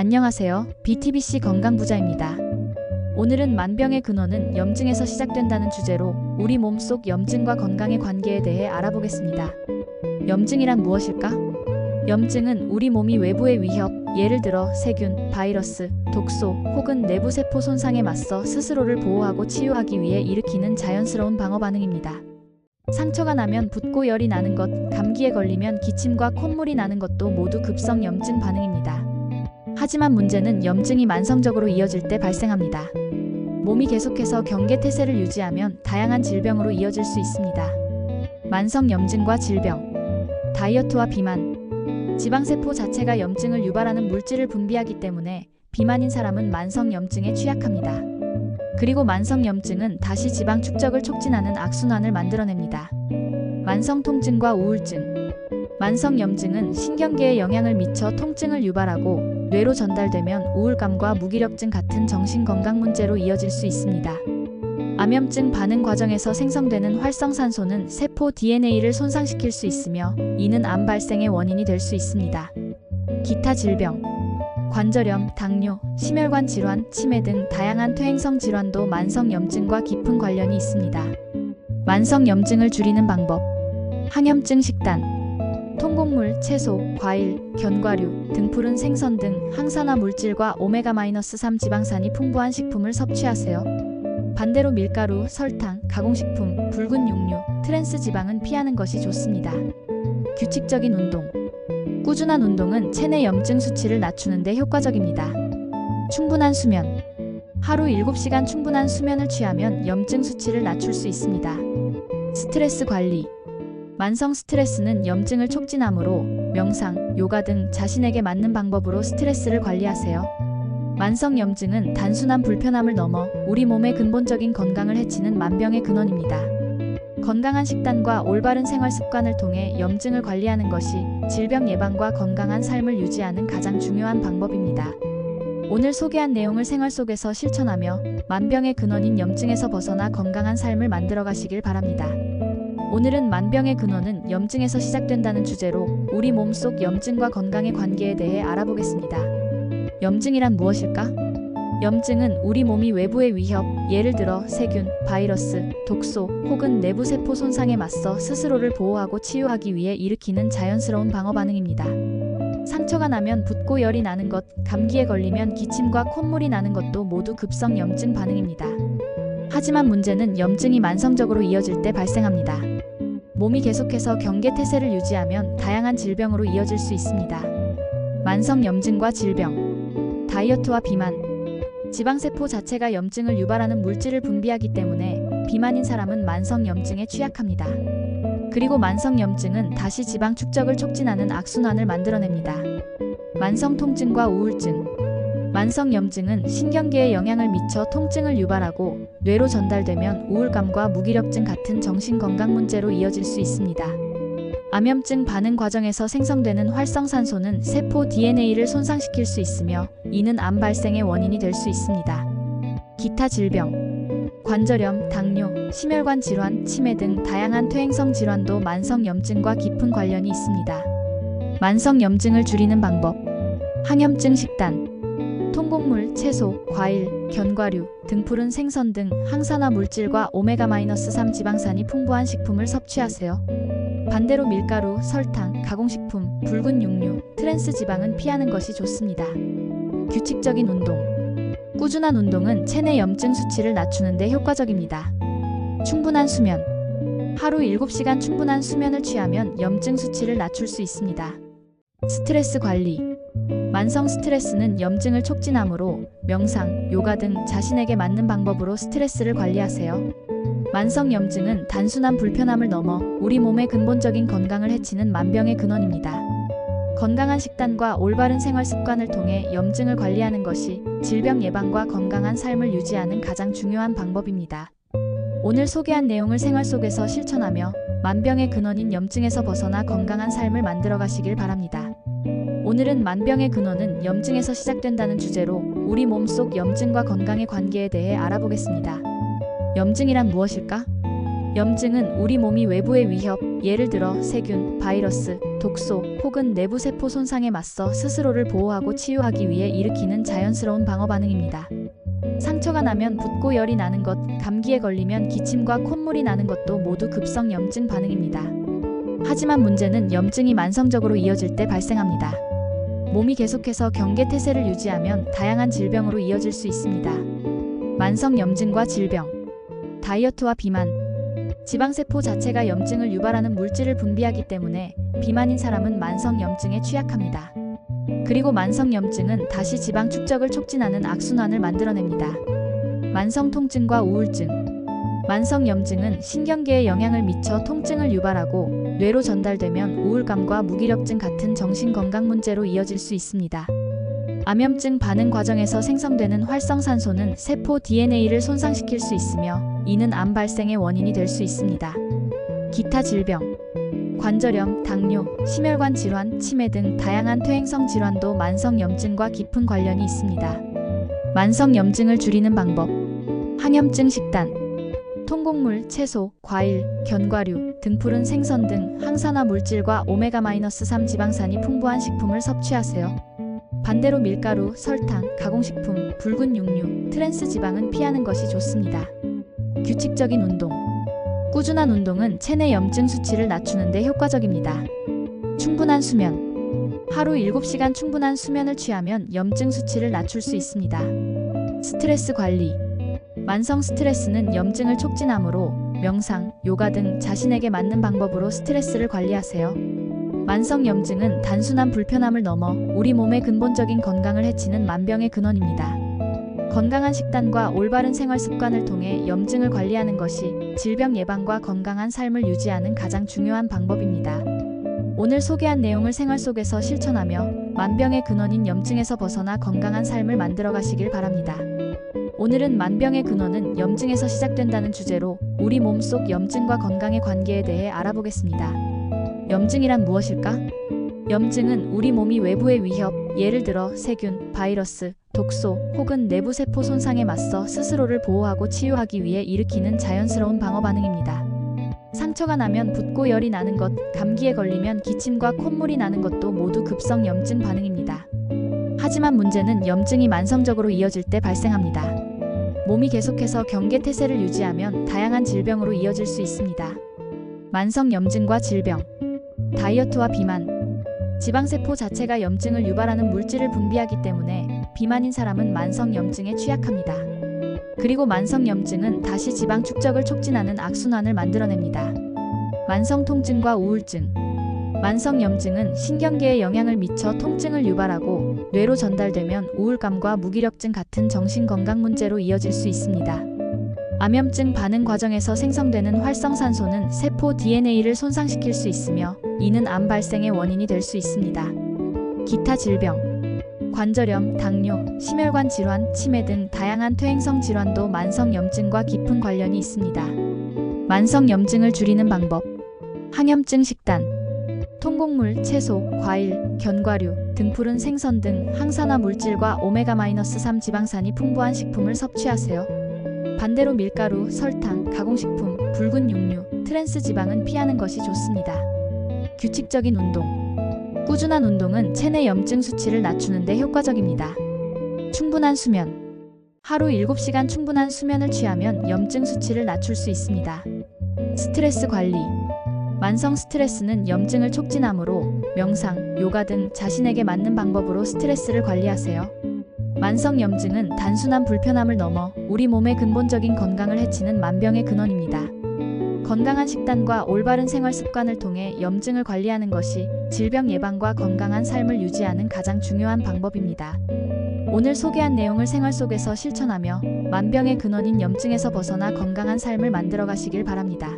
안녕하세요. BTBC 건강부자입니다. 오늘은 만병의 근원은 염증에서 시작된다는 주제로 우리 몸속 염증과 건강의 관계에 대해 알아보겠습니다. 염증이란 무엇일까? 염증은 우리 몸이 외부의 위협, 예를 들어 세균, 바이러스, 독소 혹은 내부 세포 손상에 맞서 스스로를 보호하고 치유하기 위해 일으키는 자연스러운 방어 반응입니다. 상처가 나면 붓고 열이 나는 것, 감기에 걸리면 기침과 콧물이 나는 것도 모두 급성 염증 반응입니다. 하지만 문제는 염증이 만성적으로 이어질 때 발생합니다. 몸이 계속해서 경계태세를 유지하면 다양한 질병으로 이어질 수 있습니다. 만성 염증과 질병, 다이어트와 비만. 지방세포 자체가 염증을 유발하는 물질을 분비하기 때문에 비만인 사람은 만성 염증에 취약합니다. 그리고 만성 염증은 다시 지방 축적을 촉진하는 악순환을 만들어냅니다. 만성 통증과 우울증. 만성 염증은 신경계에 영향을 미쳐 통증을 유발하고 뇌로 전달되면 우울감과 무기력증 같은 정신건강 문제로 이어질 수 있습니다. 암염증 반응 과정에서 생성되는 활성산소는 세포 DNA를 손상시킬 수 있으며 이는 암 발생의 원인이 될 수 있습니다. 기타 질병, 관절염, 당뇨, 심혈관 질환, 치매 등 다양한 퇴행성 질환도 만성 염증과 깊은 관련이 있습니다. 만성 염증을 줄이는 방법, 항염증 식단, 통곡물, 채소, 과일, 견과류, 등푸른 생선 등 항산화 물질과 오메가-3 지방산이 풍부한 식품을 섭취하세요. 반대로 밀가루, 설탕, 가공식품, 붉은 육류, 트랜스 지방은 피하는 것이 좋습니다. 규칙적인 운동. 꾸준한 운동은 체내 염증 수치를 낮추는 데 효과적입니다. 충분한 수면. 하루 7시간 충분한 수면을 취하면 염증 수치를 낮출 수 있습니다. 스트레스 관리. 만성 스트레스는 염증을 촉진하므로 명상, 요가 등 자신에게 맞는 방법으로 스트레스를 관리하세요. 만성 염증은 단순한 불편함을 넘어 우리 몸의 근본적인 건강을 해치는 만병의 근원입니다. 건강한 식단과 올바른 생활 습관을 통해 염증을 관리하는 것이 질병 예방과 건강한 삶을 유지하는 가장 중요한 방법입니다. 오늘 소개한 내용을 생활 속에서 실천하며 만병의 근원인 염증에서 벗어나 건강한 삶을 만들어 가시길 바랍니다. 오늘은 만병의 근원은 염증에서 시작된다는 주제로 우리 몸속 염증과 건강의 관계에 대해 알아보겠습니다. 염증이란 무엇일까? 염증은 우리 몸이 외부의 위협, 예를 들어 세균, 바이러스, 독소 혹은 내부 세포 손상에 맞서 스스로를 보호하고 치유하기 위해 일으키는 자연스러운 방어 반응입니다. 상처가 나면 붓고 열이 나는 것, 감기에 걸리면 기침과 콧물이 나는 것도 모두 급성 염증 반응입니다. 하지만 문제는 염증이 만성적으로 이어질 때 발생합니다. 몸이 계속해서 경계태세를 유지하면 다양한 질병으로 이어질 수 있습니다. 만성 염증과 질병, 다이어트와 비만. 지방세포 자체가 염증을 유발하는 물질을 분비하기 때문에 비만인 사람은 만성 염증에 취약합니다. 그리고 만성 염증은 다시 지방 축적을 촉진하는 악순환을 만들어냅니다. 만성 통증과 우울증. 만성 염증은 신경계에 영향을 미쳐 통증을 유발하고 뇌로 전달되면 우울감과 무기력증 같은 정신건강 문제로 이어질 수 있습니다. 암염증 반응 과정에서 생성되는 활성산소는 세포 DNA를 손상시킬 수 있으며 이는 암 발생의 원인이 될 수 있습니다. 기타 질병, 관절염, 당뇨, 심혈관 질환, 치매 등 다양한 퇴행성 질환도 만성 염증과 깊은 관련이 있습니다. 만성 염증을 줄이는 방법, 항염증 식단, 통곡물, 채소, 과일, 견과류, 등푸른 생선 등 항산화 물질과 오메가-3 지방산이 풍부한 식품을 섭취하세요. 반대로 밀가루, 설탕, 가공식품, 붉은 육류, 트랜스 지방은 피하는 것이 좋습니다. 규칙적인 운동. 꾸준한 운동은 체내 염증 수치를 낮추는 데 효과적입니다. 충분한 수면. 하루 7시간 충분한 수면을 취하면 염증 수치를 낮출 수 있습니다. 스트레스 관리. 만성 스트레스는 염증을 촉진하므로 명상, 요가 등 자신에게 맞는 방법으로 스트레스를 관리하세요. 만성 염증은 단순한 불편함을 넘어 우리 몸의 근본적인 건강을 해치는 만병의 근원입니다. 건강한 식단과 올바른 생활 습관을 통해 염증을 관리하는 것이 질병 예방과 건강한 삶을 유지하는 가장 중요한 방법입니다. 오늘 소개한 내용을 생활 속에서 실천하며 만병의 근원인 염증에서 벗어나 건강한 삶을 만들어 가시길 바랍니다. 오늘은 만병의 근원은 염증에서 시작된다는 주제로 우리 몸속 염증과 건강의 관계에 대해 알아보겠습니다. 염증이란 무엇일까? 염증은 우리 몸이 외부의 위협, 예를 들어 세균, 바이러스, 독소 혹은 내부 세포 손상에 맞서 스스로를 보호하고 치유하기 위해 일으키는 자연스러운 방어 반응입니다. 상처가 나면 붓고 열이 나는 것, 감기에 걸리면 기침과 콧물이 나는 것도 모두 급성 염증 반응입니다. 하지만 문제는 염증이 만성적으로 이어질 때 발생합니다. 몸이 계속해서 경계태세를 유지하면 다양한 질병으로 이어질 수 있습니다. 만성 염증과 질병, 다이어트와 비만. 지방세포 자체가 염증을 유발하는 물질을 분비하기 때문에 비만인 사람은 만성 염증에 취약합니다. 그리고 만성 염증은 다시 지방 축적을 촉진하는 악순환을 만들어냅니다. 만성 통증과 우울증. 만성 염증은 신경계에 영향을 미쳐 통증을 유발하고 뇌로 전달되면 우울감과 무기력증 같은 정신건강 문제로 이어질 수 있습니다. 암염증 반응 과정에서 생성되는 활성산소는 세포 DNA를 손상시킬 수 있으며 이는 암 발생의 원인이 될 수 있습니다. 기타 질병, 관절염, 당뇨, 심혈관 질환, 치매 등 다양한 퇴행성 질환도 만성 염증과 깊은 관련이 있습니다. 만성 염증을 줄이는 방법, 항염증 식단, 통곡물, 채소, 과일, 견과류, 등푸른 생선 등 항산화 물질과 오메가-3 지방산이 풍부한 식품을 섭취하세요. 반대로 밀가루, 설탕, 가공식품, 붉은 육류, 트랜스 지방은 피하는 것이 좋습니다. 규칙적인 운동. 꾸준한 운동은 체내 염증 수치를 낮추는 데 효과적입니다. 충분한 수면. 하루 7시간 충분한 수면을 취하면 염증 수치를 낮출 수 있습니다. 스트레스 관리. 만성 스트레스는 염증을 촉진하므로 명상, 요가 등 자신에게 맞는 방법으로 스트레스를 관리하세요. 만성 염증은 단순한 불편함을 넘어 우리 몸의 근본적인 건강을 해치는 만병의 근원입니다. 건강한 식단과 올바른 생활 습관을 통해 염증을 관리하는 것이 질병 예방과 건강한 삶을 유지하는 가장 중요한 방법입니다. 오늘 소개한 내용을 생활 속에서 실천하며 만병의 근원인 염증에서 벗어나 건강한 삶을 만들어 가시길 바랍니다. 오늘은 만병의 근원은 염증에서 시작된다는 주제로 우리 몸속 염증과 건강의 관계에 대해 알아보겠습니다. 염증이란 무엇일까? 염증은 우리 몸이 외부의 위협, 예를 들어 세균, 바이러스, 독소 혹은 내부 세포 손상에 맞서 스스로를 보호하고 치유하기 위해 일으키는 자연스러운 방어 반응입니다. 상처가 나면 붓고 열이 나는 것, 감기에 걸리면 기침과 콧물이 나는 것도 모두 급성 염증 반응입니다. 하지만 문제는 염증이 만성적으로 이어질 때 발생합니다. 몸이 계속해서 경계태세를 유지하면 다양한 질병으로 이어질 수 있습니다. 만성 염증과 질병, 다이어트와 비만. 지방세포 자체가 염증을 유발하는 물질을 분비하기 때문에 비만인 사람은 만성 염증에 취약합니다. 그리고 만성 염증은 다시 지방 축적을 촉진하는 악순환을 만들어냅니다. 만성 통증과 우울증. 만성 염증은 신경계에 영향을 미쳐 통증을 유발하고 뇌로 전달되면 우울감과 무기력증 같은 정신건강 문제로 이어질 수 있습니다. 암염증 반응 과정에서 생성되는 활성산소는 세포 DNA를 손상시킬 수 있으며 이는 암 발생의 원인이 될 수 있습니다. 기타 질병, 관절염, 당뇨, 심혈관 질환, 치매 등 다양한 퇴행성 질환도 만성 염증과 깊은 관련이 있습니다. 만성 염증을 줄이는 방법, 항염증 식단, 통곡물, 채소, 과일, 견과류, 등푸른 생선 등 항산화 물질과 오메가-3 지방산이 풍부한 식품을 섭취하세요. 반대로 밀가루, 설탕, 가공식품, 붉은 육류, 트랜스 지방은 피하는 것이 좋습니다. 규칙적인 운동. 꾸준한 운동은 체내 염증 수치를 낮추는 데 효과적입니다. 충분한 수면. 하루 7시간 충분한 수면을 취하면 염증 수치를 낮출 수 있습니다. 스트레스 관리. 만성 스트레스는 염증을 촉진하므로 명상, 요가 등 자신에게 맞는 방법으로 스트레스를 관리하세요. 만성 염증은 단순한 불편함을 넘어 우리 몸의 근본적인 건강을 해치는 만병의 근원입니다. 건강한 식단과 올바른 생활 습관을 통해 염증을 관리하는 것이 질병 예방과 건강한 삶을 유지하는 가장 중요한 방법입니다. 오늘 소개한 내용을 생활 속에서 실천하며 만병의 근원인 염증에서 벗어나 건강한 삶을 만들어 가시길 바랍니다.